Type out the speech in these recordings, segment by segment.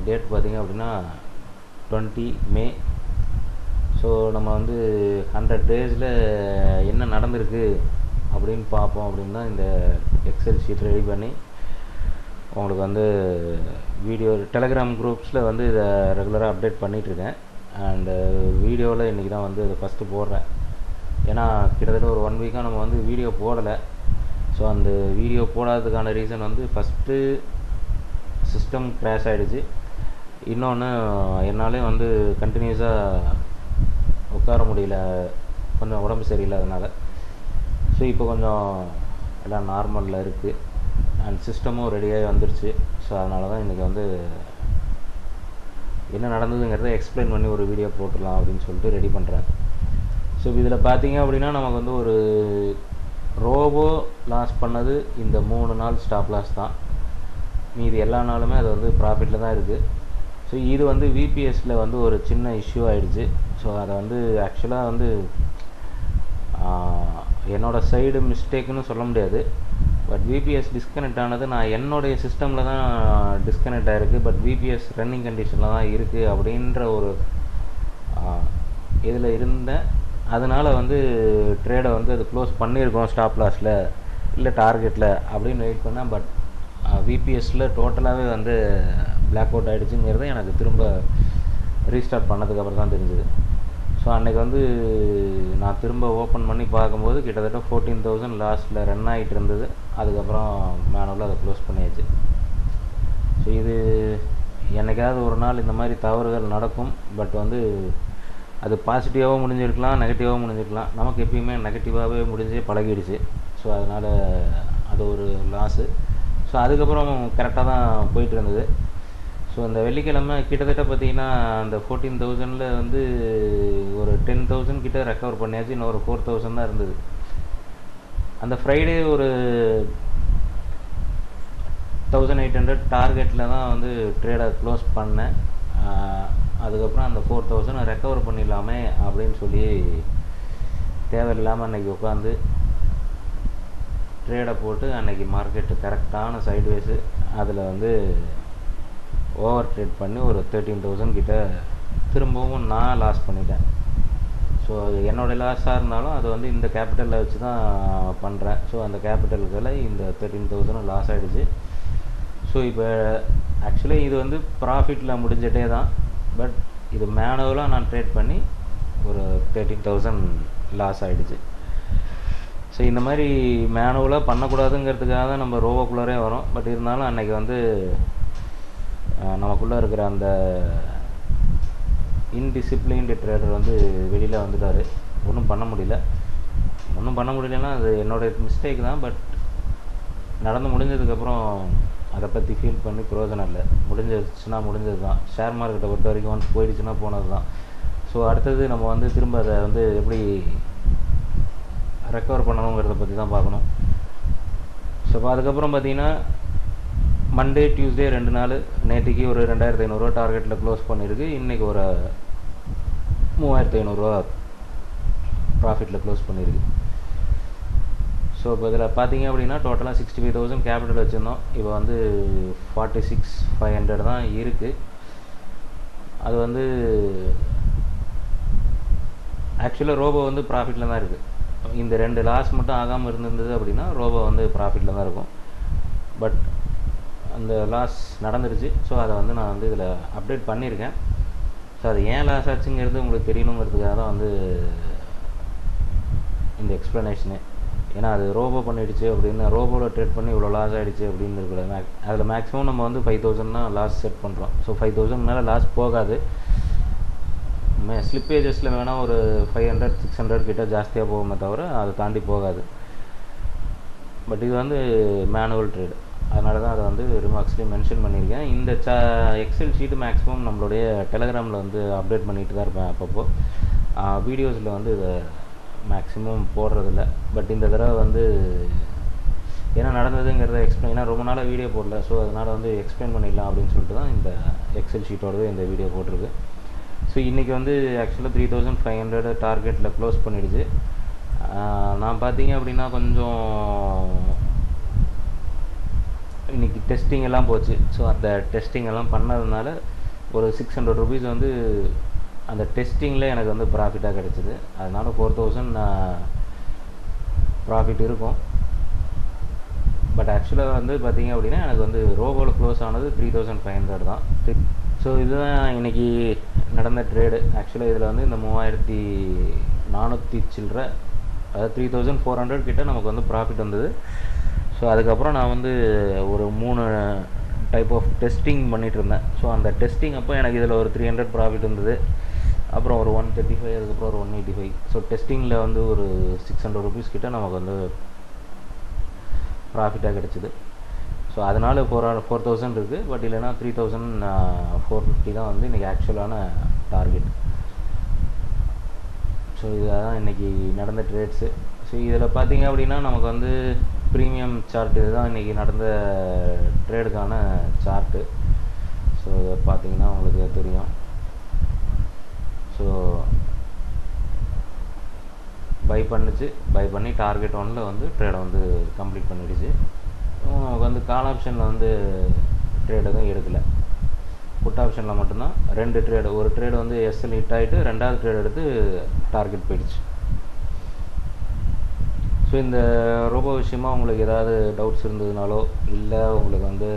Date பார்த்திங்க அப்படின்னா 20 மே. So நம்ம வந்து 100 டேஸில் என்ன நடந்திருக்கு அப்படின்னு பார்ப்போம் அப்படின்னு தான் இந்த எக்ஸல் ஷீட் ரெடி பண்ணி உங்களுக்கு வந்து வீடியோ டெலகிராம் குரூப்ஸில் வந்து இதை ரெகுலராக அப்டேட் பண்ணிகிட்ருக்கேன். அண்டு வீடியோவில் இன்றைக்கி தான் வந்து இதை ஃபஸ்ட்டு போடுறேன். ஏன்னா கிட்டத்தட்ட ஒரு 1 வீக்காக நம்ம வந்து வீடியோ போடலை. ஸோ அந்த வீடியோ போடாததுக்கான ரீசன் வந்து ஃபஸ்ட்டு சிஸ்டம் க்ராஷ் ஆகிடுச்சு. இன்னொன்று என்னாலே வந்து கண்டினியூஸாக உட்கார முடியல, கொஞ்சம் உடம்பு சரியில்லாதனால. ஸோ இப்போ கொஞ்சம் எல்லாம் நார்மலில் இருக்குது அண்ட் சிஸ்டமும் ரெடியாகி வந்துருச்சு. ஸோ அதனால தான் இன்றைக்கி வந்து என்ன நடந்ததுங்கிறத எக்ஸ்பிளைன் பண்ணி ஒரு வீடியோ போட்டுடலாம் அப்படின்னு சொல்லிட்டு ரெடி பண்ணுறேன். ஸோ இதில் பார்த்தீங்க அப்படின்னா நமக்கு வந்து ஒரு ரோபோ லாஸ் பண்ணது இந்த 3 நாள் ஸ்டாப் லாஸ் தான். மீதி எல்லா நாளுமே அது வந்து ப்ராஃபிட்டில் தான் இருக்குது. ஸோ இது வந்து விபிஎஸ்சில் வந்து ஒரு சின்ன இஷ்யூ ஆகிடுச்சு. ஸோ அதை வந்து ஆக்சுவலாக வந்து என்னோடய சைடு மிஸ்டேக்குன்னு சொல்ல முடியாது. பட் விபிஎஸ் டிஸ்கனெக்ட் ஆனது நான் என்னுடைய சிஸ்டமில் தான் டிஸ்கனெக்ட் ஆகிருக்கு. பட் விபிஎஸ் ரன்னிங் கண்டிஷனில் தான் இருக்குது அப்படின்ற ஒரு இதில் இருந்தேன். அதனால் வந்து ட்ரேடை வந்து அது க்ளோஸ் பண்ணியிருக்கோம் ஸ்டாப் லாஸில் இல்லை டார்கெட்டில் அப்படின்னு வெயிட் பண்ணேன். பட் விபிஎஸ்சில் டோட்டலாகவே வந்து பிளாக் அவுட் ஆகிடுச்சுங்கிறது எனக்கு திரும்ப ரீஸ்டார்ட் பண்ணதுக்கப்புறம் தான் தெரிஞ்சுது. ஸோ அன்றைக்கி வந்து நான் திரும்ப ஓப்பன் பண்ணி பார்க்கும்போது கிட்டத்தட்ட 14,000 லாஸ்ட்டில் ரன் ஆகிட்டு இருந்தது. அதுக்கப்புறம் மேனுவலாக அதை க்ளோஸ் பண்ணியாச்சு. ஸோ இது என்னைக்காவது ஒரு நாள் இந்த மாதிரி தவறுகள் நடக்கும். பட் வந்து அது பாசிட்டிவாகவும் முடிஞ்சிருக்கலாம், நெகட்டிவாகவும் முடிஞ்சிருக்கலாம். நமக்கு எப்பயுமே நெகட்டிவாகவே முடிஞ்சே பழகிடுச்சு. ஸோ அதனால் அது ஒரு லாஸு. ஸோ அதுக்கப்புறம் கரெக்டாக தான் போயிட்டு இருந்தது. ஸோ அந்த வெள்ளிக்கிழமை கிட்டத்தட்ட பார்த்திங்கன்னா அந்த 14,000ல் வந்து ஒரு 10,000 கிட்ட ரெக்கவர் பண்ணியாச்சு. இன்னும் ஒரு 4,000 தான் இருந்தது. அந்த ஃப்ரைடே ஒரு 1,800 டார்கெட்டில் தான் வந்து ட்ரேடை க்ளோஸ் பண்ணேன். அதுக்கப்புறம் அந்த 4,000 ரெக்கவர் பண்ணிடலாமே அப்படின்னு சொல்லி தேவையில்லாமல் அன்றைக்கி உட்காந்து ட்ரேடை போட்டு அன்றைக்கி மார்க்கெட்டு கரெக்டான சைட்வேஸு அதில் வந்து ஓவர் ட்ரேட் பண்ணி ஒரு 13,000 கிட்ட திரும்பவும் நான் லாஸ் பண்ணிட்டேன். ஸோ என்னோடய லாஸாக இருந்தாலும் அது வந்து இந்த கேபிட்டலில் வச்சு தான் பண்ணுறேன். ஸோ அந்த கேபிட்டலுக்குள்ள இந்த 13,000 லாஸ் ஆகிடுச்சு. ஸோ இப்போ ஆக்சுவலி இது வந்து ப்ராஃபிட்டில் முடிஞ்சிட்டே தான். பட் இது மேனுவலாக நான் ட்ரேட் பண்ணி ஒரு 13,000 லாஸ் ஆகிடுச்சு. ஸோ இந்த மாதிரி மேனுவலாக பண்ணக்கூடாதுங்கிறதுக்காக தான் நம்ம ரோவோக்குள்ளரே வரோம். பட் இருந்தாலும் அன்றைக்கி வந்து நமக்குள்ளே இருக்கிற அந்த இன்டிசிப்ளின்டு ட்ரேடர் வந்து வெளியில் வந்துட்டார். ஒன்றும் பண்ண முடியலன்னா அது என்னோடய மிஸ்டேக் தான். பட் நடந்து முடிஞ்சதுக்கப்புறம் அதை பற்றி ஃபீல் பண்ணி பிரயோஜனம் இல்லை. முடிஞ்சது தான். ஷேர் மார்க்கெட்டை பொறுத்த வரைக்கும் ஒன்ஸ் போயிடுச்சுன்னா போனது தான். ஸோ அடுத்தது நம்ம வந்து திரும்ப அதை வந்து எப்படி ரெக்கவர் பண்ணணுங்கிறத பற்றி தான் பார்க்கணும். ஸோ அதுக்கப்புறம் பார்த்திங்கன்னா மண்டே டியூஸ்டே 2 நாள் நேற்றுக்கு ஒரு 2,500 டார்கெட்டில் க்ளோஸ் பண்ணியிருக்கு. இன்றைக்கி ஒரு 3,500 ப்ராஃபிட்டில் க்ளோஸ் பண்ணியிருக்கு. ஸோ இப்போ இதில் பார்த்தீங்க அப்படின்னா டோட்டலாக 65,000 கேபிட்டல் வச்சுருந்தோம். இப்போ வந்து 46,500 தான் இருக்குது. அது வந்து ஆக்சுவலாக ரோபோ வந்து ப்ராஃபிட்டில் தான் இருக்குது. இந்த 2 லாஸ் மட்டும் ஆகாமல் இருந்திருந்தது அப்படின்னா ரோபோ வந்து ப்ராஃபிட்டில் தான் இருக்கும். பட் அந்த லாஸ் நடந்துருச்சு. ஸோ அதை வந்து நான் வந்து இதில் அப்டேட் பண்ணியிருக்கேன். ஸோ அது ஏன் லாஸ் ஆச்சுங்கிறது உங்களுக்கு தெரியணுங்கிறதுக்காக தான் வந்து இந்த எக்ஸ்ப்ளனேஷனு. ஏன்னா அது ரோபோ பண்ணிடுச்சு அப்படின்னு ரோபோவில் ட்ரேட் பண்ணி இவ்வளோ லாஸ் ஆகிடுச்சு அப்படின்னு இருக்கக்கூடாது. அதில் மேக்ஸிமம் நம்ம வந்து 5,000 தான் லாஸ் செட் பண்ணுறோம். ஸோ 5,000 மேலே லாஸ் போகாது. ஸ்லிப்பேஜஸில் வேணால் ஒரு 500 600 கிட்ட ஜாஸ்தியாக போகுமே தவிர அதை தாண்டி போகாது. பட் இது வந்து மேனுவல் ட்ரேடு. அதனால தான் அதை வந்து ரிமார்க்ஸ்லேயும் மென்ஷன் பண்ணியிருக்கேன். இந்த எக்ஸல் ஷீட்டு மேக்ஸிமம் நம்மளுடைய டெலகிராமில் வந்து அப்டேட் பண்ணிட்டு தான் இருப்பேன் அப்பப்போ. வீடியோஸில் வந்து இதை மேக்ஸிமம் போடுறதில்ல. பட் இந்த தடவை வந்து என்ன நடந்ததுங்கிறத எக்ஸ்பிளைன், ஏன்னா ரொம்ப நாளாக வீடியோ போடல. ஸோ அதனால் வந்து எக்ஸ்பிளைன் பண்ணிடலாம் அப்படின்னு சொல்லிட்டு தான் இந்த எக்ஸல் ஷீட்டோடவே இந்த வீடியோ போட்டிருக்கு. ஸோ இன்றைக்கி வந்து ஆக்சுவலாக 3,500 டார்கெட்டில் க்ளோஸ் பண்ணிடுச்சு. நான் பார்த்தீங்க அப்படின்னா கொஞ்சம் இன்றைக்கி டெஸ்டிங் எல்லாம் போச்சு. ஸோ அந்த டெஸ்டிங் எல்லாம் பண்ணதுனால ஒரு 600 ருபீஸ் வந்து அந்த டெஸ்டிங்கில் எனக்கு வந்து ப்ராஃபிட்டாக கிடச்சிது. அதனால் 4000 நான் ப்ராஃபிட் இருக்கும். பட் ஆக்சுவலாக வந்து பார்த்திங்க அப்படின்னா எனக்கு வந்து ரோபோவில் க்ளோஸ் ஆனது 3500 தான். ஸோ இதுதான் இன்றைக்கி நடந்த ட்ரேடு. ஆக்சுவலாக இதில் வந்து இந்த 3400 சில்லற, அதாவது 3400 கிட்ட நமக்கு வந்து ப்ராஃபிட் வந்தது. ஸோ அதுக்கப்புறம் நான் வந்து ஒரு 3 டைப் ஆஃப் டெஸ்டிங் பண்ணிகிட்டு இருந்தேன். ஸோ அந்த டெஸ்டிங் அப்போ எனக்கு இதில் ஒரு 300 ப்ராஃபிட் வந்தது. அப்புறம் ஒரு 135, அதுக்கப்புறம் ஒரு 185. ஸோ டெஸ்டிங்கில் வந்து ஒரு 600 ருபீஸ் கிட்ட நமக்கு வந்து ப்ராஃபிட்டாக கிடச்சிது. ஸோ அதனால் 4000 இருக்குது. பட் இல்லைனா 3450 தான் வந்து இன்றைக்கி ஆக்சுவலான டார்கெட். ஸோ இதுதான் இன்றைக்கி நடந்த ட்ரேட்ஸு. ஸோ இதில் பார்த்திங்க அப்படின்னா நமக்கு வந்து ப்ரீமியம் சார்ட் இதுதான் இன்றைக்கி நடந்த ட்ரேடுக்கான சார்ட்டு. ஸோ இதை பார்த்திங்கன்னா உங்களுக்கு தெரியும். ஸோ பை பண்ணி டார்கெட் 1ல் வந்து ட்ரேடை வந்து கம்ப்ளீட் பண்ணிடுச்சு. நமக்கு வந்து கால் ஆப்ஷனில் வந்து ட்ரேடு தான் எடுக்கலை. புட் ஆப்ஷனில் மட்டும்தான் 2 ட்ரேடு. ஒரு ட்ரேடு வந்து எஸ்எல் ஹிட் ஆகிட்டு 2வது ட்ரேடு எடுத்து டார்கெட் போயிடுச்சு. ஸோ இந்த ரோபோ விஷயமாக உங்களுக்கு ஏதாவது டவுட்ஸ் இருந்ததுனாலோ, இல்லை உங்களுக்கு வந்து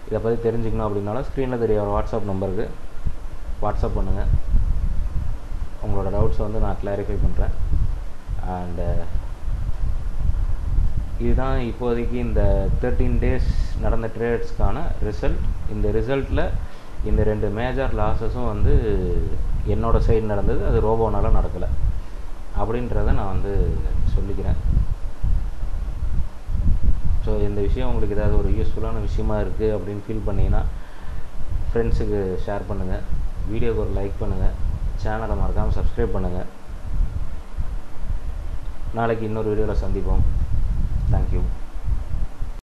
இதை பற்றி தெரிஞ்சுக்கணும் அப்படின்னாலும் ஸ்க்ரீனில் தெரிய வாட்ஸ்அப் நம்பருக்கு வாட்ஸ்அப் பண்ணுங்கள். உங்களோட டவுட்ஸை வந்து நான் கிளாரிஃபை பண்ணுறேன். அண்டு இதுதான் இப்போதைக்கு இந்த 13 டேஸ் நடந்த ட்ரேட்ஸ்க்கான ரிசல்ட். இந்த ரிசல்ட்டில் இந்த 2 மேஜர் லாஸஸும் வந்து என்னோடய சைடு நடந்தது, அது ரோபோனால் நடக்கலை அப்படின்றத நான் வந்து சொல்லிக்கிறேன். ஸோ இந்த விஷயம் உங்களுக்கு ஏதாவது ஒரு யூஸ்ஃபுல்லான விஷயமா இருக்குது அப்படின்னு ஃபீல் பண்ணிங்கன்னா ஃப்ரெண்ட்ஸுக்கு ஷேர் பண்ணுங்கள், வீடியோக்கு ஒரு லைக் பண்ணுங்கள், சேனலை மறக்காமல் சப்ஸ்கிரைப் பண்ணுங்கள். நாளைக்கு இன்னொரு வீடியோவில் சந்திப்போம். தேங்க்யூ.